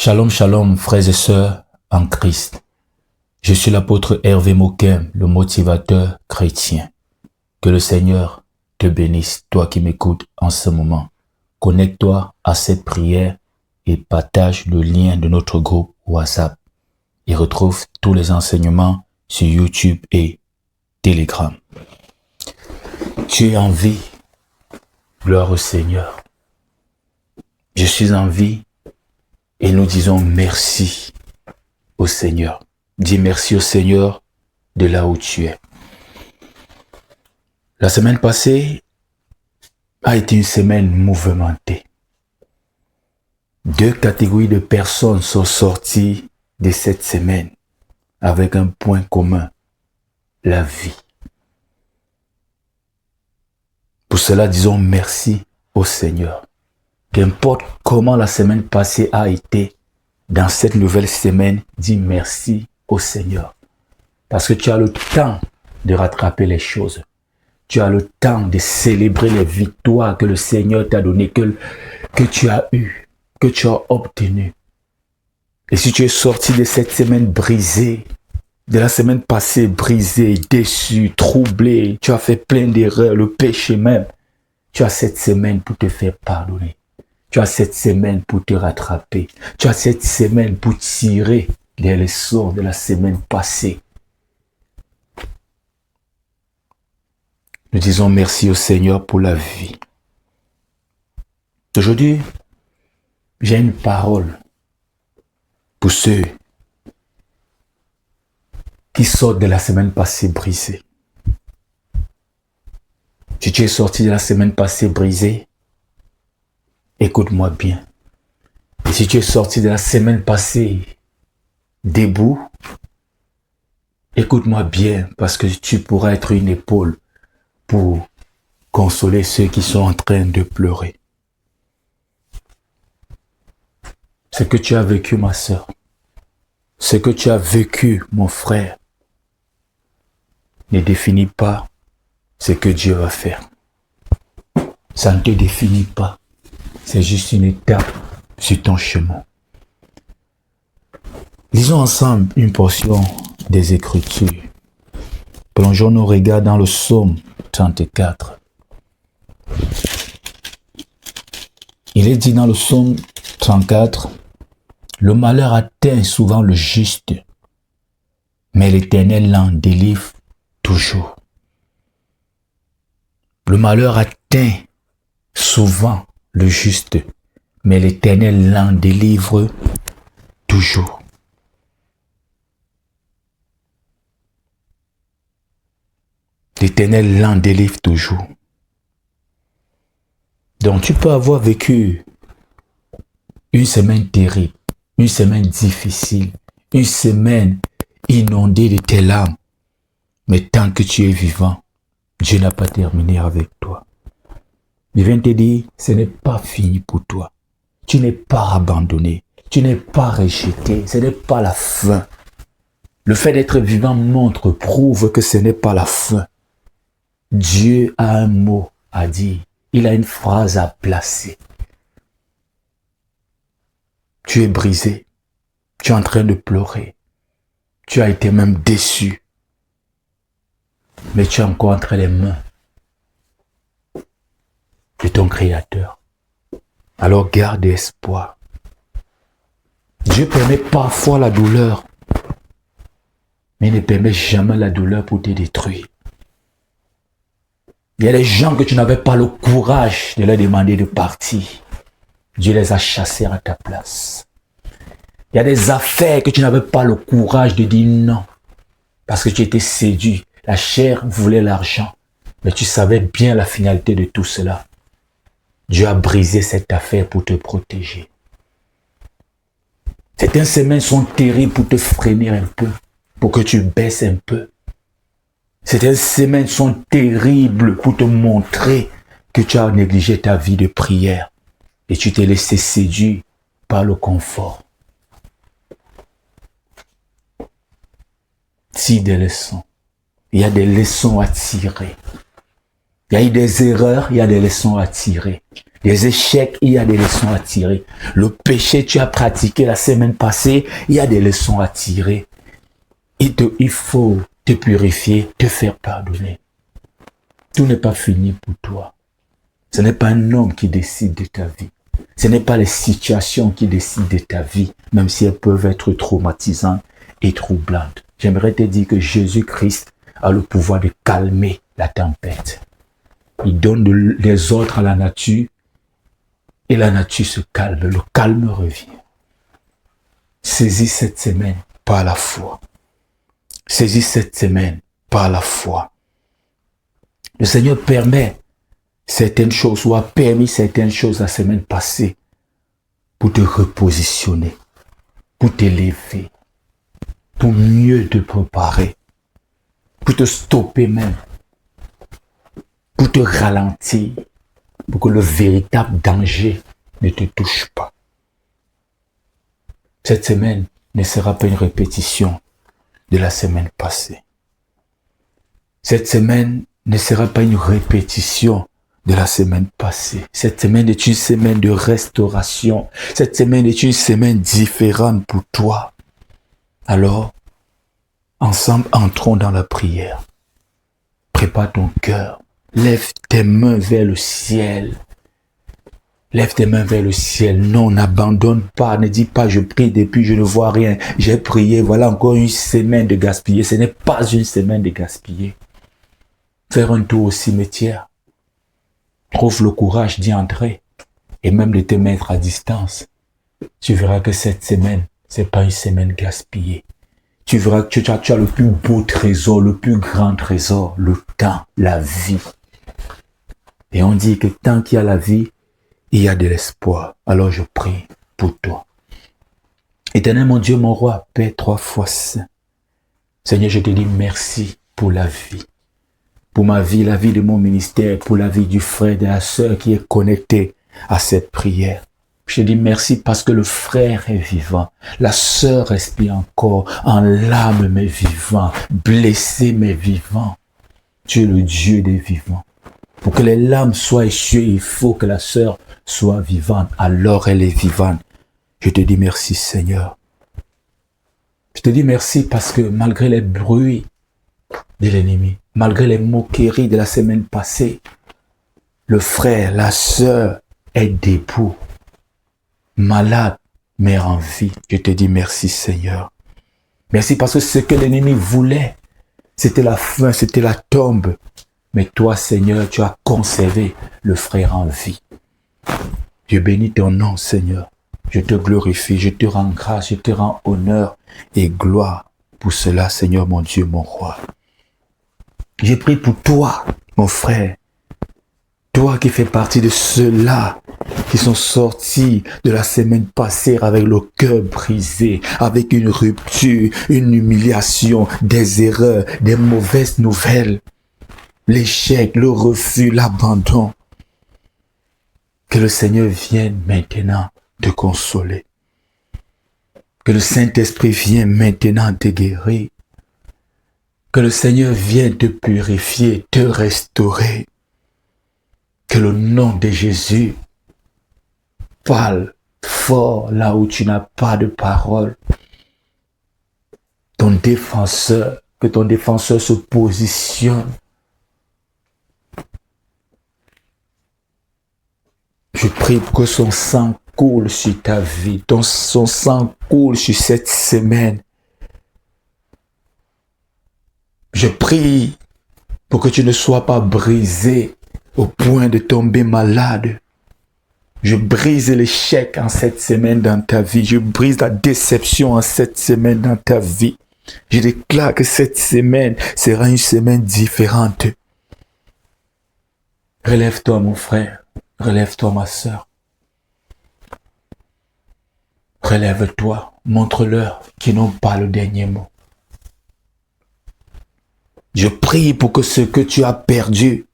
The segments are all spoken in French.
Shalom, shalom, frères et sœurs en Christ. Je suis l'apôtre Hervé Mokem, le motivateur chrétien. Que le Seigneur te bénisse, toi qui m'écoutes en ce moment. Connecte-toi à cette prière et partage le lien de notre groupe WhatsApp. Et retrouve tous les enseignements sur YouTube et Telegram. Tu es en vie. Gloire au Seigneur. Je suis en vie. Et nous disons merci au Seigneur. Dis merci au Seigneur de là où tu es. La semaine passée a été une semaine mouvementée. 2 catégories de personnes sont sorties de cette semaine avec un point commun, la vie. Pour cela, disons merci au Seigneur. Qu'importe comment la semaine passée a été, dans cette nouvelle semaine, dis merci au Seigneur. Parce que tu as le temps de rattraper les choses. Tu as le temps de célébrer les victoires que le Seigneur t'a données, que tu as eues, que tu as obtenues. Et si tu es sorti de cette semaine brisée, de la semaine passée brisée, déçu, troublé, tu as fait plein d'erreurs, le péché même, tu as cette semaine pour te faire pardonner. Tu as cette semaine pour te rattraper. Tu as cette semaine pour tirer les leçons de la semaine passée. Nous disons merci au Seigneur pour la vie. Aujourd'hui, j'ai une parole pour ceux qui sortent de la semaine passée brisée. Si tu es sorti de la semaine passée brisée, écoute-moi bien. Et si tu es sorti de la semaine passée debout, écoute-moi bien parce que tu pourras être une épaule pour consoler ceux qui sont en train de pleurer. Ce que tu as vécu, ma sœur, ce que tu as vécu, mon frère, ne définit pas ce que Dieu va faire. Ça ne te définit pas. C'est juste une étape sur ton chemin. Lisons ensemble une portion des Écritures. Plongeons nos regards dans le psaume 34. Il est dit dans le psaume 34, « Le malheur atteint souvent le juste, mais l'Éternel l'en délivre toujours. » Le malheur atteint souvent le juste, mais l'Éternel l'en délivre toujours. L'Éternel l'en délivre toujours. Donc tu peux avoir vécu une semaine terrible, une semaine difficile, une semaine inondée de tes larmes, mais tant que tu es vivant, Dieu n'a pas terminé avec toi. Il vient te dire, ce n'est pas fini pour toi. Tu n'es pas abandonné. Tu n'es pas rejeté. Ce n'est pas la fin. Le fait d'être vivant prouve que ce n'est pas la fin. Dieu a un mot à dire. Il a une phrase à placer. Tu es brisé. Tu es en train de pleurer. Tu as été même déçu. Mais tu es encore entre les mains de ton Créateur. Alors garde espoir. Dieu permet parfois la douleur, mais il ne permet jamais la douleur pour te détruire. Il y a des gens que tu n'avais pas le courage de leur demander de partir. Dieu les a chassés à ta place. Il y a des affaires que tu n'avais pas le courage de dire non, parce que tu étais séduit. La chair voulait l'argent, mais tu savais bien la finalité de tout cela. Dieu a brisé cette affaire pour te protéger. Certaines semaines sont terribles pour te freiner un peu, pour que tu baisses un peu. Certaines semaines sont terribles pour te montrer que tu as négligé ta vie de prière et tu t'es laissé séduire par le confort. Si des leçons. Il y a des leçons à tirer. Il y a eu des erreurs, il y a des leçons à tirer. Des échecs, il y a des leçons à tirer. Le péché que tu as pratiqué la semaine passée, il y a des leçons à tirer. Il faut te purifier, te faire pardonner. Tout n'est pas fini pour toi. Ce n'est pas un homme qui décide de ta vie. Ce n'est pas les situations qui décident de ta vie, même si elles peuvent être traumatisantes et troublantes. J'aimerais te dire que Jésus-Christ a le pouvoir de calmer la tempête. Il donne des ordres à la nature et la nature se calme. Le calme revient. Saisis cette semaine par la foi. Saisis cette semaine par la foi. Le Seigneur permet certaines choses ou a permis certaines choses la semaine passée pour te repositionner, pour t'élever, pour mieux te préparer, pour te stopper même, pour te ralentir, pour que le véritable danger ne te touche pas. Cette semaine ne sera pas une répétition de la semaine passée. Cette semaine ne sera pas une répétition de la semaine passée. Cette semaine est une semaine de restauration. Cette semaine est une semaine différente pour toi. Alors, ensemble, entrons dans la prière. Prépare ton cœur. Lève tes mains vers le ciel. Lève tes mains vers le ciel. Non, n'abandonne pas. Ne dis pas, je prie depuis, je ne vois rien. J'ai prié, voilà encore une semaine de gaspiller. Ce n'est pas une semaine de gaspiller. Faire un tour au cimetière. Trouve le courage d'y entrer. Et même de te mettre à distance. Tu verras que cette semaine, c'est pas une semaine gaspillée. Tu verras que tu as le plus beau trésor, le plus grand trésor, le temps, la vie. Et on dit que tant qu'il y a la vie, il y a de l'espoir. Alors je prie pour toi. Éternel mon Dieu, mon roi, Père 3 fois saint. Seigneur, je te dis merci pour la vie. Pour ma vie, la vie de mon ministère, pour la vie du frère et de la sœur qui est connecté à cette prière. Je te dis merci parce que le frère est vivant. La sœur respire encore. En l'âme mais vivant. Blessé mais vivant. Tu es le Dieu des vivants. Pour que les lames soient échouées, il faut que la sœur soit vivante. Alors elle est vivante. Je te dis merci Seigneur. Je te dis merci parce que malgré les bruits de l'ennemi, malgré les moqueries de la semaine passée, le frère, la sœur est debout, malade, mais en vie. Je te dis merci Seigneur. Merci parce que ce que l'ennemi voulait, c'était la fin, c'était la tombe. Mais toi Seigneur, tu as conservé le frère en vie. Je bénis ton nom Seigneur. Je te glorifie, je te rends grâce, je te rends honneur et gloire pour cela Seigneur mon Dieu, mon roi. J'ai prié pour toi, mon frère. Toi qui fais partie de ceux-là qui sont sortis de la semaine passée avec le cœur brisé, avec une rupture, une humiliation, des erreurs, des mauvaises nouvelles, l'échec, le refus, l'abandon. Que le Seigneur vienne maintenant te consoler. Que le Saint-Esprit vienne maintenant te guérir. Que le Seigneur vienne te purifier, te restaurer. Que le nom de Jésus parle fort là où tu n'as pas de parole. Ton défenseur, que ton défenseur se positionne. Je prie pour que son sang coule sur ta vie, son sang coule sur cette semaine. Je prie pour que tu ne sois pas brisé au point de tomber malade. Je brise l'échec en cette semaine dans ta vie. Je brise la déception en cette semaine dans ta vie. Je déclare que cette semaine sera une semaine différente. Relève-toi mon frère. Relève-toi ma sœur. Relève-toi. Montre-leur qu'ils n'ont pas le dernier mot. Je prie pour que ce que tu as perdu,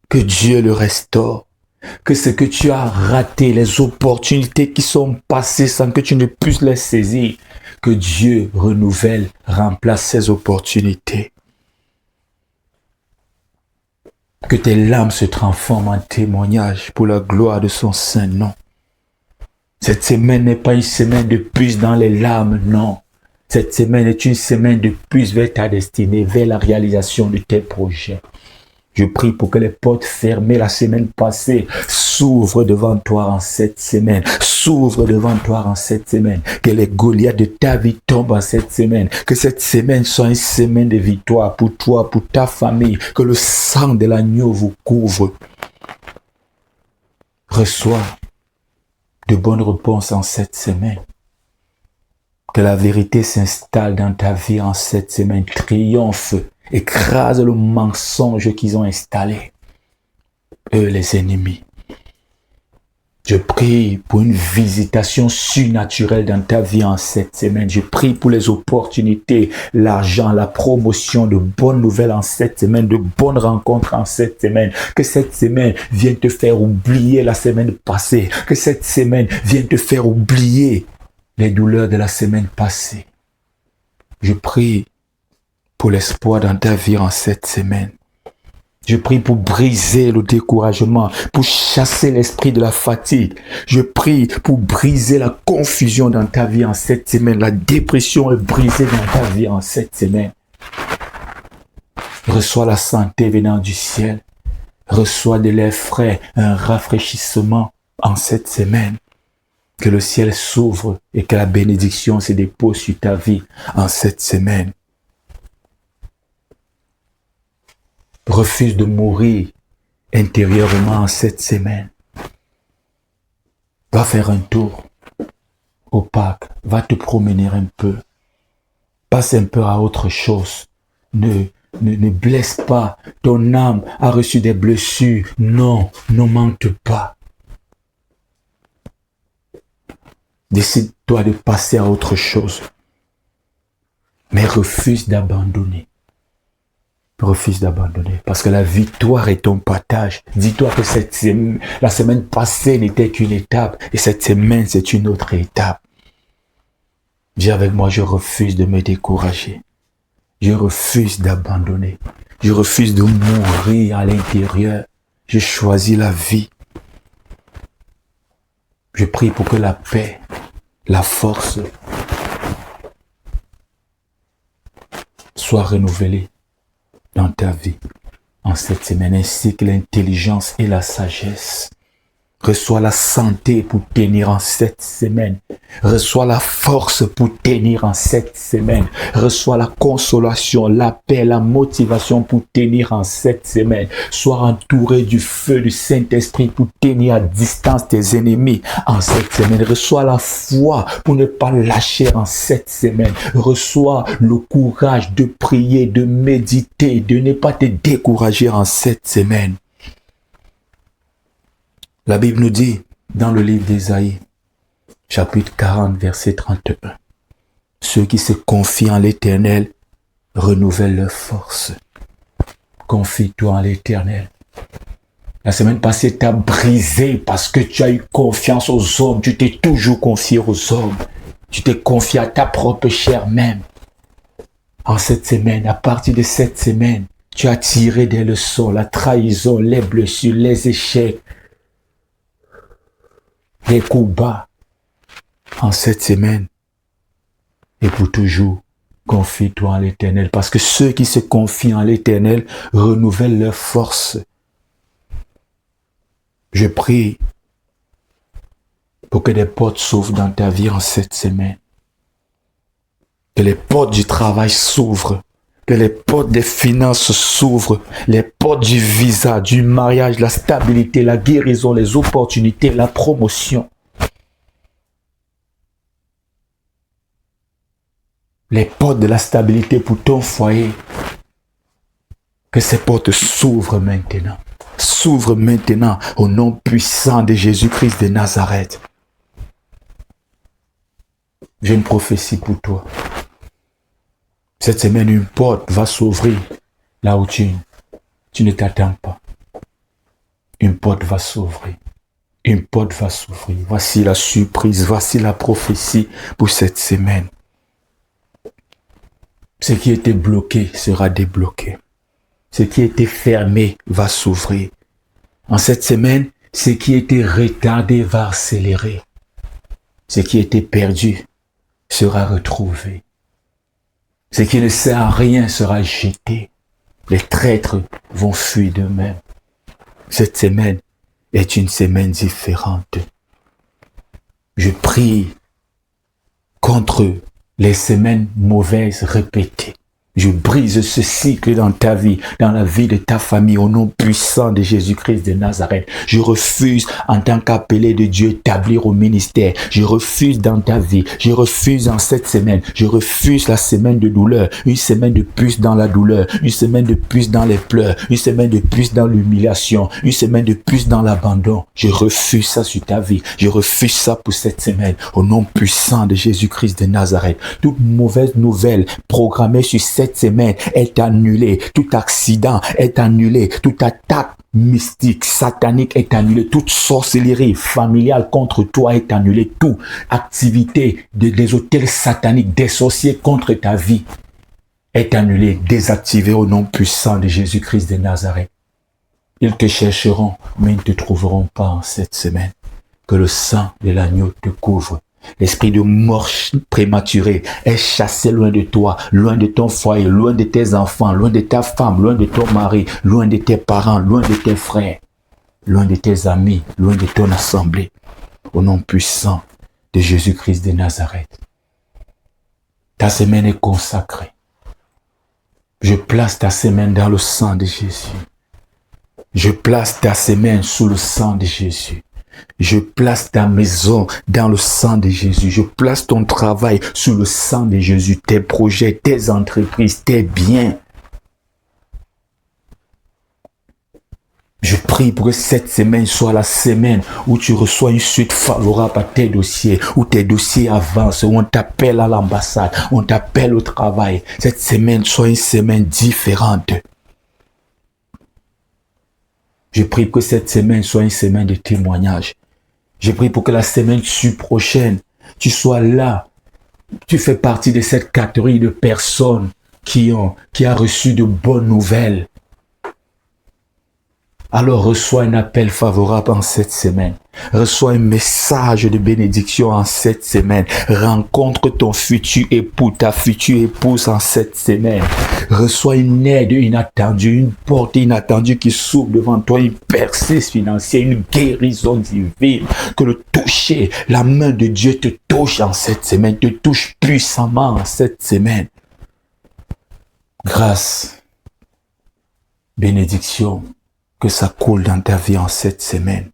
que Dieu le restaure. Que ce que tu as raté, les opportunités qui sont passées sans que tu ne puisses les saisir, que Dieu renouvelle, remplace ces opportunités. Que tes larmes se transforment en témoignage pour la gloire de son saint nom. Cette semaine n'est pas une semaine de puce dans les larmes, non. Cette semaine est une semaine de puce vers ta destinée, vers la réalisation de tes projets. Je prie pour que les portes fermées la semaine passée s'ouvrent devant toi en cette semaine. S'ouvrent devant toi en cette semaine. Que les Goliaths de ta vie tombent en cette semaine. Que cette semaine soit une semaine de victoire pour toi, pour ta famille. Que le sang de l'agneau vous couvre. Reçois de bonnes réponses en cette semaine. Que la vérité s'installe dans ta vie en cette semaine. Triomphe. Écrase le mensonge qu'ils ont installé. Eux, les ennemis. Je prie pour une visitation surnaturelle dans ta vie en cette semaine. Je prie pour les opportunités, l'argent, la promotion, de bonnes nouvelles en cette semaine, de bonnes rencontres en cette semaine. Que cette semaine vienne te faire oublier la semaine passée. Que cette semaine vienne te faire oublier les douleurs de la semaine passée. Je prie pour l'espoir dans ta vie en cette semaine. Je prie pour briser le découragement, pour chasser l'esprit de la fatigue. Je prie pour briser la confusion dans ta vie en cette semaine. La dépression est brisée dans ta vie en cette semaine. Reçois la santé venant du ciel. Reçois de l'air frais, un rafraîchissement en cette semaine. Que le ciel s'ouvre et que la bénédiction se dépose sur ta vie en cette semaine. Refuse de mourir intérieurement en cette semaine. Va faire un tour au parc. Va te promener un peu. Passe un peu à autre chose. Ne blesse pas. Ton âme a reçu des blessures. Non, ne mente pas. Décide-toi de passer à autre chose. Mais refuse d'abandonner. Refuse d'abandonner. Parce que la victoire est ton partage. Dis-toi que la semaine passée n'était qu'une étape. Et cette semaine, c'est une autre étape. Dis avec moi, je refuse de me décourager. Je refuse d'abandonner. Je refuse de mourir à l'intérieur. Je choisis la vie. Je prie pour que la paix, la force soit renouvelée dans ta vie en cette semaine, ainsi que l'intelligence et la sagesse. Reçois la santé pour tenir en cette semaine. Reçois la force pour tenir en cette semaine. Reçois la consolation, la paix, la motivation pour tenir en cette semaine. Sois entouré du feu du Saint-Esprit pour tenir à distance tes ennemis en cette semaine. Reçois la foi pour ne pas lâcher en cette semaine. Reçois le courage de prier, de méditer, de ne pas te décourager en cette semaine. La Bible nous dit, dans le livre d'Ésaïe, chapitre 40, verset 31, « Ceux qui se confient en l'Éternel renouvellent leur force. » Confie-toi en l'Éternel. La semaine passée, tu as brisé parce que tu as eu confiance aux hommes. Tu t'es toujours confié aux hommes. Tu t'es confié à ta propre chair même. En cette semaine, à partir de cette semaine, tu as tiré des leçons, la trahison, les blessures, les échecs, les coups bas en cette semaine. Et pour toujours, confie-toi en l'Éternel. Parce que ceux qui se confient en l'Éternel renouvellent leur force. Je prie pour que des portes s'ouvrent dans ta vie en cette semaine. Que les portes du travail s'ouvrent. Que les portes des finances s'ouvrent. Les portes du visa, du mariage, la stabilité, la guérison, les opportunités, la promotion. Les portes de la stabilité pour ton foyer. Que ces portes s'ouvrent maintenant. S'ouvrent maintenant au nom puissant de Jésus-Christ de Nazareth. J'ai une prophétie pour toi. Cette semaine, une porte va s'ouvrir là où tu ne t'attends pas. Une porte va s'ouvrir. Une porte va s'ouvrir. Voici la surprise, voici la prophétie pour cette semaine. Ce qui était bloqué sera débloqué. ce qui était fermé va s'ouvrir. En cette semaine, ce qui était retardé va accélérer. Ce qui était perdu sera retrouvé. Ce qui ne sert à rien sera jeté. Les traîtres vont fuir d'eux-mêmes. Cette semaine est une semaine différente. Je prie contre les semaines mauvaises répétées. Je brise ce cycle dans ta vie, dans la vie de ta famille, au nom puissant de Jésus-Christ de Nazareth. Je refuse, en tant qu'appelé de Dieu, établir au ministère. Je refuse dans ta vie. Je refuse en cette semaine. Je refuse la semaine de douleur. Une semaine de plus dans la douleur. Une semaine de plus dans les pleurs. Une semaine de plus dans l'humiliation. Une semaine de plus dans l'abandon. Je refuse ça sur ta vie. Je refuse ça pour cette semaine. Au nom puissant de Jésus-Christ de Nazareth. Toute mauvaise nouvelle programmée sur cette semaine est annulée. Tout accident est annulé. Toute attaque mystique, satanique est annulée. Toute sorcellerie familiale contre toi est annulée. Toute activité des hôtels sataniques, des sorciers contre ta vie est annulée, désactivée au nom puissant de Jésus-Christ de Nazareth. Ils te chercheront, mais ils ne te trouveront pas en cette semaine. Que le sang de l'agneau te couvre. L'esprit de mort prématurée est chassé loin de toi, loin de ton foyer, loin de tes enfants, loin de ta femme, loin de ton mari, loin de tes parents, loin de tes frères, loin de tes amis, loin de ton assemblée. Au nom puissant de Jésus-Christ de Nazareth. Ta semaine est consacrée. Je place ta semaine dans le sang de Jésus. Je place ta semaine sous le sang de Jésus. Je place ta maison dans le sang de Jésus. Je place ton travail sous le sang de Jésus. Tes projets, tes entreprises, tes biens. Je prie pour que cette semaine soit la semaine où tu reçois une suite favorable à tes dossiers, où tes dossiers avancent, où on t'appelle à l'ambassade, on t'appelle au travail. Cette semaine soit une semaine différente. Je prie pour que cette semaine soit une semaine de témoignage. Je prie pour que la semaine prochaine, tu sois là. Tu fais partie de cette catégorie de personnes qui a reçu de bonnes nouvelles. Alors reçois un appel favorable en cette semaine. Reçois un message de bénédiction en cette semaine. Rencontre ton futur époux, ta future épouse en cette semaine. Reçois une aide inattendue, une porte inattendue qui s'ouvre devant toi, une percée financière, une guérison divine. Que le toucher, la main de Dieu te touche en cette semaine, te touche puissamment en cette semaine. Grâce, bénédiction, que ça coule dans ta vie en cette semaine.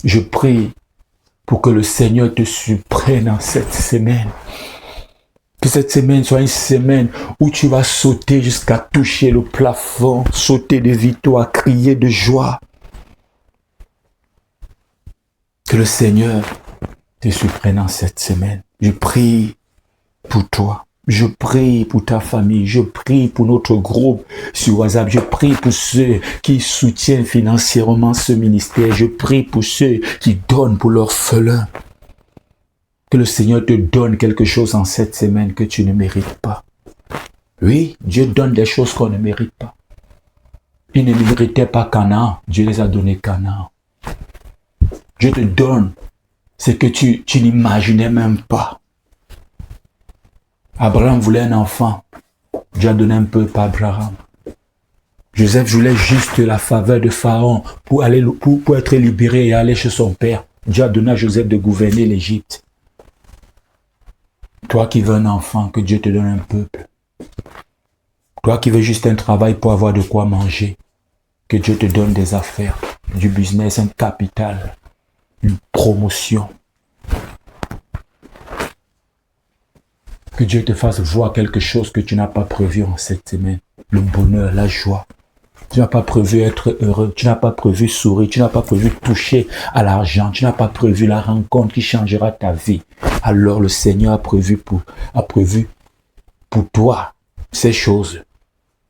Je prie pour que le Seigneur te surprenne en cette semaine. Que cette semaine soit une semaine où tu vas sauter jusqu'à toucher le plafond, sauter de victoire, crier de joie. Que le Seigneur te surprenne en cette semaine. Je prie pour toi. Je prie pour ta famille, je prie pour notre groupe sur WhatsApp, je prie pour ceux qui soutiennent financièrement ce ministère, je prie pour ceux qui donnent pour l'orphelin. Que le Seigneur te donne quelque chose en cette semaine que tu ne mérites pas. Oui, Dieu donne des choses qu'on ne mérite pas. Ils ne méritaient pas Canaan, Dieu les a donné Canaan. Dieu te donne ce que tu n'imaginais même pas. Abraham voulait un enfant. Dieu a donné un peuple à Abraham. Joseph voulait juste la faveur de Pharaon pour être libéré et aller chez son père. Dieu a donné à Joseph de gouverner l'Égypte. Toi qui veux un enfant, que Dieu te donne un peuple. Toi qui veux juste un travail pour avoir de quoi manger, que Dieu te donne des affaires, du business, un capital, une promotion. Que Dieu te fasse voir quelque chose que tu n'as pas prévu en cette semaine. Le bonheur, la joie. Tu n'as pas prévu être heureux. Tu n'as pas prévu sourire. Tu n'as pas prévu toucher à l'argent. Tu n'as pas prévu la rencontre qui changera ta vie. Alors le Seigneur a prévu pour toi ces choses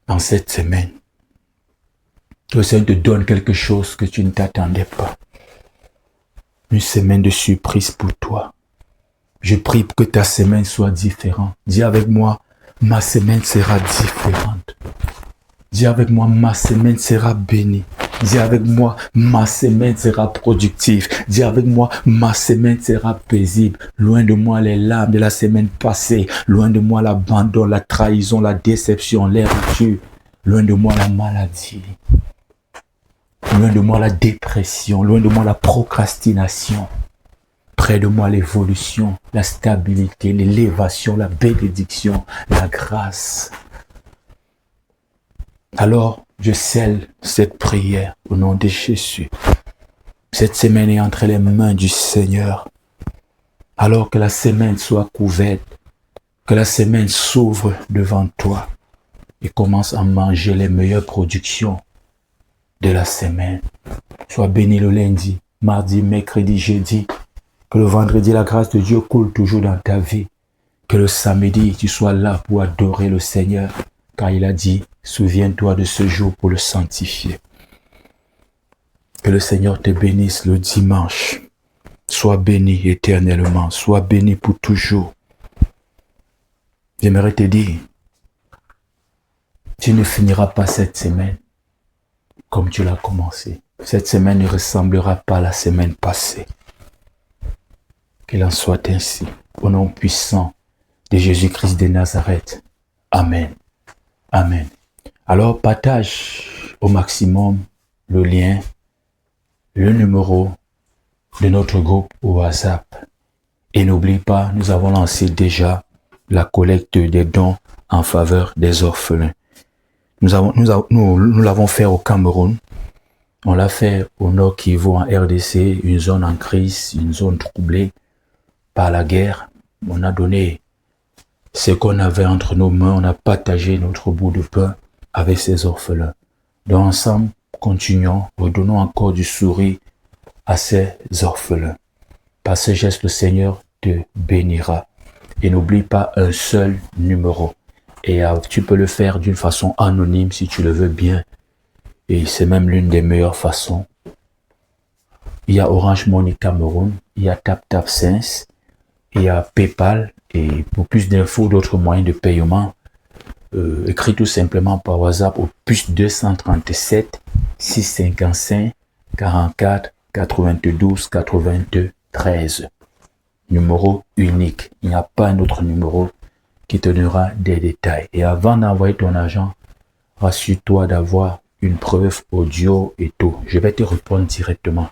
en cette semaine. Le Seigneur te donne quelque chose que tu ne t'attendais pas. Une semaine de surprise pour toi. Je prie pour que ta semaine soit différente. Dis avec moi, ma semaine sera différente. Dis avec moi, ma semaine sera bénie. Dis avec moi, ma semaine sera productive. Dis avec moi, ma semaine sera paisible. Loin de moi les larmes de la semaine passée. Loin de moi l'abandon, la trahison, la déception, les ruptures. Loin de moi la maladie. Loin de moi la dépression. Loin de moi la procrastination. Près de moi l'évolution, la stabilité, l'élévation, la bénédiction, la grâce. Alors, je scelle cette prière au nom de Jésus. Cette semaine est entre les mains du Seigneur. Alors que la semaine soit couverte, que la semaine s'ouvre devant toi et commence à manger les meilleures productions de la semaine. Sois béni le lundi, mardi, mercredi, jeudi. Que le vendredi, la grâce de Dieu coule toujours dans ta vie. Que le samedi, tu sois là pour adorer le Seigneur. Car il a dit, souviens-toi de ce jour pour le sanctifier. Que le Seigneur te bénisse le dimanche. Sois béni éternellement. Sois béni pour toujours. J'aimerais te dire, tu ne finiras pas cette semaine comme tu l'as commencé. Cette semaine ne ressemblera pas à la semaine passée. Qu'il en soit ainsi, au nom puissant de Jésus-Christ de Nazareth. Amen. Amen. Alors partage au maximum le lien, le numéro de notre groupe au WhatsApp. Et n'oublie pas, nous avons lancé déjà la collecte des dons en faveur des orphelins. Nous l'avons fait au Cameroun. On l'a fait au Nord Kivu en RDC, une zone en crise, une zone troublée par la guerre. On a donné ce qu'on avait entre nos mains, on a partagé notre bout de pain avec ces orphelins. Donc ensemble, continuons, redonnons encore du sourire à ces orphelins. Par ce geste, le Seigneur te bénira. Et n'oublie pas un seul numéro. Et tu peux le faire d'une façon anonyme si tu le veux bien. Et c'est même l'une des meilleures façons. Il y a Orange Money Cameroun, il y a TapTapSense, il y a PayPal. Et pour plus d'infos, d'autres moyens de paiement, écris tout simplement par WhatsApp au plus 237 655 44 92 82 13. Numéro unique. Il n'y a pas un autre numéro qui te donnera des détails. Et avant d'envoyer ton argent, rassure-toi d'avoir une preuve audio et tout. Je vais te répondre directement.